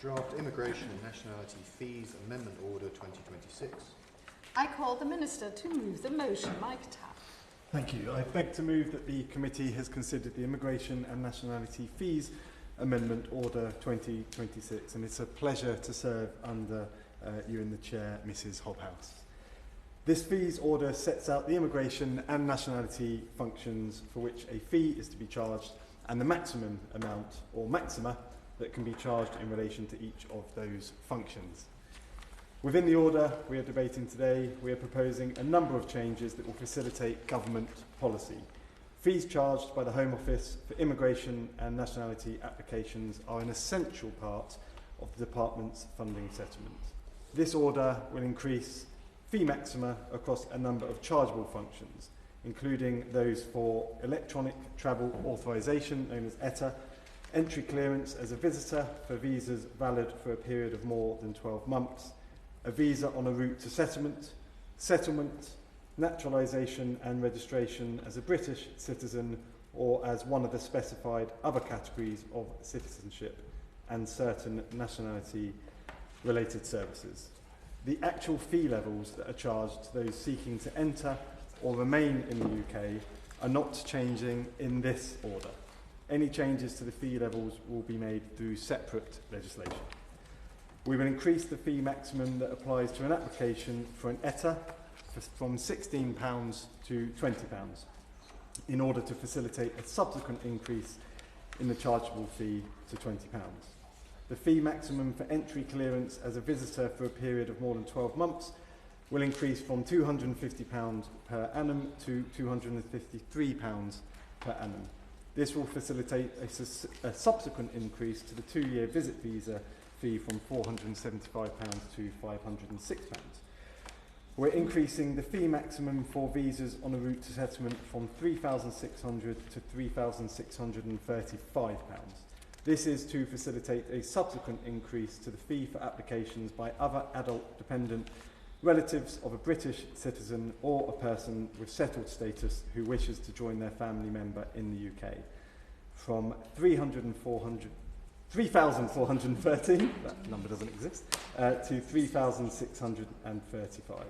Draft Immigration and Nationality Fees Amendment Order 2026. I call the Minister to move the motion. Mike Tapp. Thank you. I beg to move that the committee has considered the Immigration and Nationality Fees Amendment Order 2026, and it's a pleasure to serve under you in the chair, Mrs. Hobhouse. This fees order sets out the immigration and nationality functions for which a fee is to be charged and the maximum amount or maxima that can be charged in relation to each of those functions. Within the order we are debating today, we are proposing a number of changes that will facilitate government policy. Fees charged by the Home Office for immigration and nationality applications are an essential part of the Department's funding settlement. This order will increase fee maxima across a number of chargeable functions, including those for electronic travel authorisation, known as ETA, entry clearance as a visitor for visas valid for a period of more than 12 months, a visa on a route to settlement, naturalisation and registration as a British citizen or as one of the specified other categories of citizenship, and certain nationality-related services. The actual fee levels that are charged to those seeking to enter or remain in the UK are not changing in this order. Any changes to the fee levels will be made through separate legislation. We will increase the fee maximum that applies to an application for an ETA from £16 to £20 in order to facilitate a subsequent increase in the chargeable fee to £20. The fee maximum for entry clearance as a visitor for a period of more than 12 months will increase from £250 per annum to £253 per annum. This will facilitate a subsequent increase to the 2-year visit visa fee from £475 to £506. We're increasing the fee maximum for visas on a route to settlement from £3,600 to £3,635. This is to facilitate a subsequent increase to the fee for applications by other adult dependent relatives of a British citizen or a person with settled status who wishes to join their family member in the UK from £3,413, that number doesn't exist, to £3,635.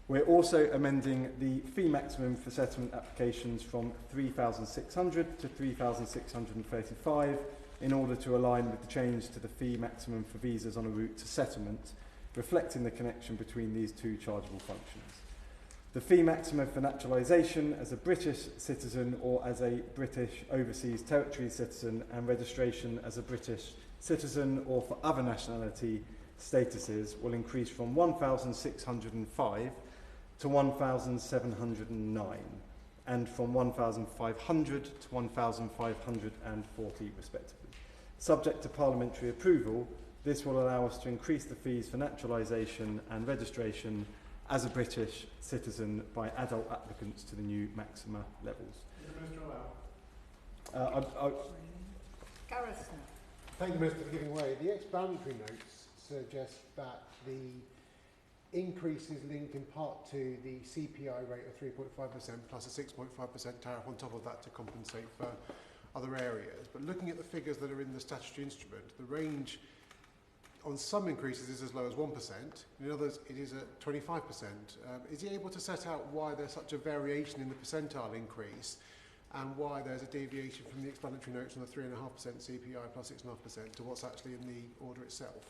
We're also amending the fee maximum for settlement applications from £3,600 to £3,635 in order to align with the change to the fee maximum for visas on a route to settlement, reflecting the connection between these two chargeable functions. The fee maximum for naturalisation as a British citizen or as a British Overseas Territory citizen and registration as a British citizen or for other nationality statuses will increase from £1,605 to £1,709 and from £1,500 to £1,540 respectively. Subject to parliamentary approval, this will allow us to increase the fees for naturalisation and registration as a British citizen by adult applicants to the new maxima levels. Gareth. Thank you, Minister, for giving way. The explanatory notes suggest that the increase is linked in part to the CPI rate of 3.5% plus a 6.5% tariff on top of that to compensate for other areas. But looking at the figures that are in the statutory instrument, the range on some increases is as low as 1%, in others it is at 25%. Is he able to set out why there's such a variation in the percentile increase and why there's a deviation from the explanatory notes on the 3.5% CPI plus 6.5% to what's actually in the order itself?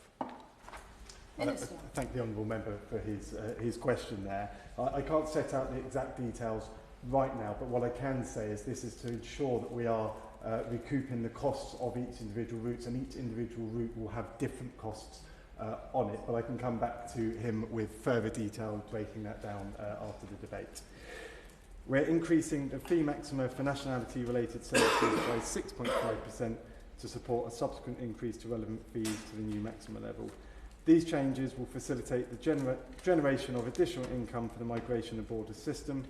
Thank the honourable member for his question there. I can't set out the exact details right now, but what I can say is this is to ensure that we are recouping the costs of each individual route, and each individual route will have different costs on it, but I can come back to him with further detail breaking that down after the debate. We're increasing the fee maxima for nationality related services by 6.5% to support a subsequent increase to relevant fees to the new maxima level. These changes will facilitate the generation of additional income for the migration and borders system.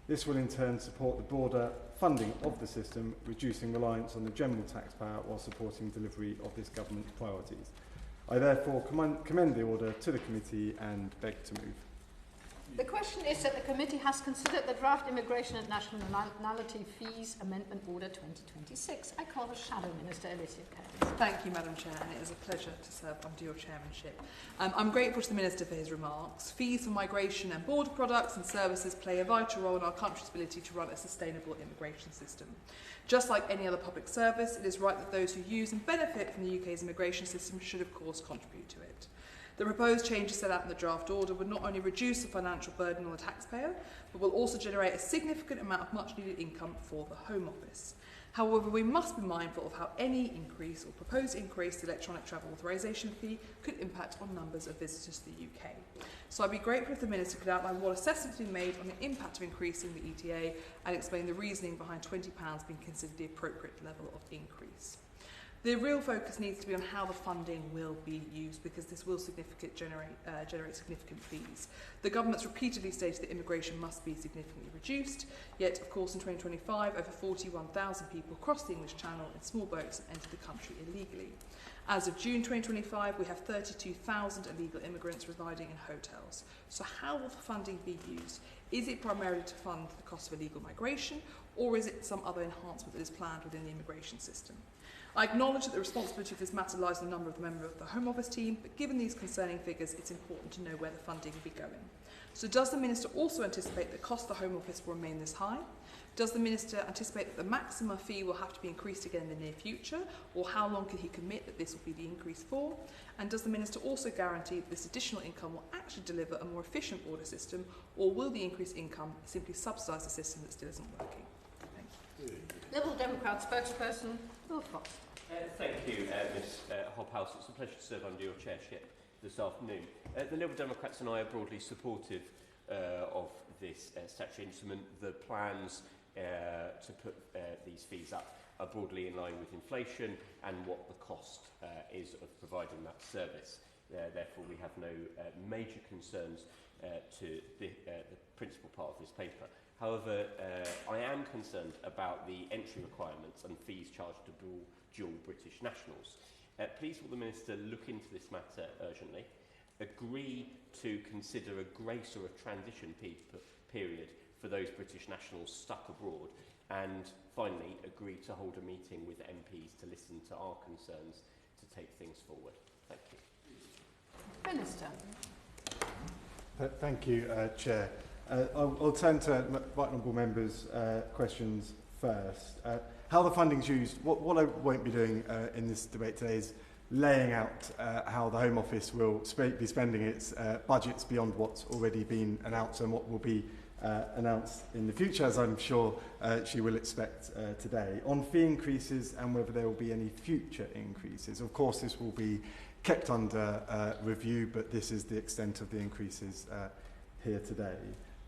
This will in turn support the broader funding of the system, reducing reliance on the general taxpayer while supporting delivery of this government's priorities. I therefore commend the order to the committee and beg to move. The question is that the committee has considered the draft Immigration and Nationality Fees Amendment Order 2026. I call the Shadow Minister, Alicia Keys. Thank you, Madam Chair, and it is a pleasure to serve under your chairmanship. I'm grateful to the Minister for his remarks. Fees for migration and border products and services play a vital role in our country's ability to run a sustainable immigration system. Just like any other public service, it is right that those who use and benefit from the UK's immigration system should, of course, contribute to it. The proposed changes set out in the draft order would not only reduce the financial burden on the taxpayer, but will also generate a significant amount of much-needed income for the Home Office. However, we must be mindful of how any increase or proposed increase to the electronic travel authorisation fee could impact on numbers of visitors to the UK. So I'd be grateful if the Minister could outline what assessments have been made on the impact of increasing the ETA and explain the reasoning behind £20 being considered the appropriate level of increase. The real focus needs to be on how the funding will be used, because this will generate significant fees. The government's repeatedly stated that immigration must be significantly reduced, yet of course in 2025 over 41,000 people crossed the English Channel in small boats and entered the country illegally. As of June 2025 we have 32,000 illegal immigrants residing in hotels. So how will the funding be used? Is it primarily to fund the cost of illegal migration, or is it some other enhancement that is planned within the immigration system? I acknowledge that the responsibility of this matter lies on a number of the members of the Home Office team, but given these concerning figures, it's important to know where the funding will be going. So does the Minister also anticipate that the cost of the Home Office will remain this high? Does the Minister anticipate that the maximum fee will have to be increased again in the near future, or how long can he commit that this will be the increase for? And does the Minister also guarantee that this additional income will actually deliver a more efficient border system, or will the increased income simply subsidise a system that still isn't working? Thank you. Liberal Democrat spokesperson, Will Fox. Thank you, Ms Hobhouse. It's a pleasure to serve under your chairship this afternoon. The Liberal Democrats and I are broadly supportive of this statutory instrument. The plans to put these fees up are broadly in line with inflation and what the cost is of providing that service. Therefore, we have no major concerns to the principal part of this paper. However, I am concerned about the entry requirements and fees charged to dual British nationals. Please will the Minister look into this matter urgently, agree to consider a grace or a transition period for those British nationals stuck abroad, and finally agree to hold a meeting with MPs to listen to our concerns to take things forward. Thank you. Minister. Thank you, Chair. I'll turn to right honourable members' questions first. How the funding's used, what I won't be doing in this debate today is laying out how the Home Office will be spending its budgets beyond what's already been announced and what will be announced in the future, as I'm sure she will expect today. On fee increases and whether there will be any future increases, of course this will be kept under review, but this is the extent of the increases here today.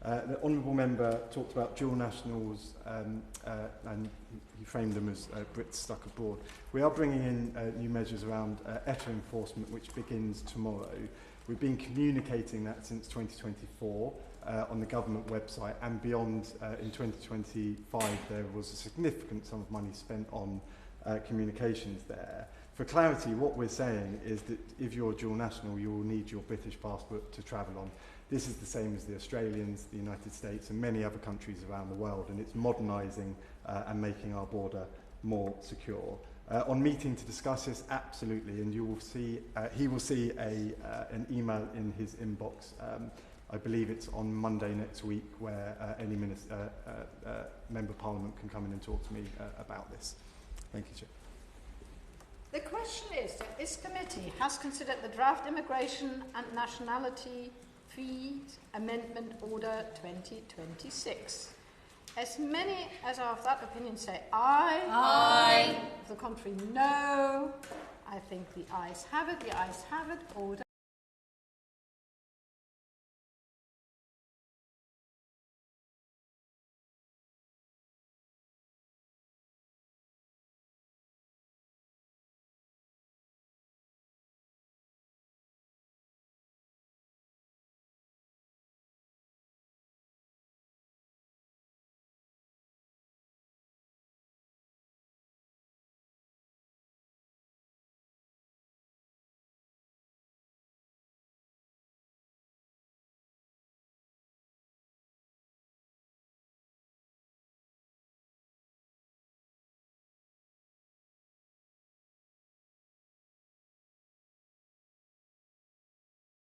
The Honourable Member talked about dual nationals and he framed them as Brits stuck abroad. We are bringing in new measures around ETA enforcement, which begins tomorrow. We've been communicating that since 2024 on the government website, and beyond in 2025 there was a significant sum of money spent on communications there. For clarity, what we're saying is that if you're dual national, you will need your British passport to travel on. This is the same as the Australians, the United States and many other countries around the world, and it's modernising and making our border more secure. On meeting to discuss this, absolutely, and you will see, he will see an email in his inbox. I believe it's on Monday next week, where any Member of Parliament can come in and talk to me about this. Thank you, Chair. The question is that this committee has considered the draft Immigration and Nationality Fees Amendment Order 2026. As many as are of that opinion say aye. Aye. The contrary, no. I think the ayes have it. The ayes have it. Order.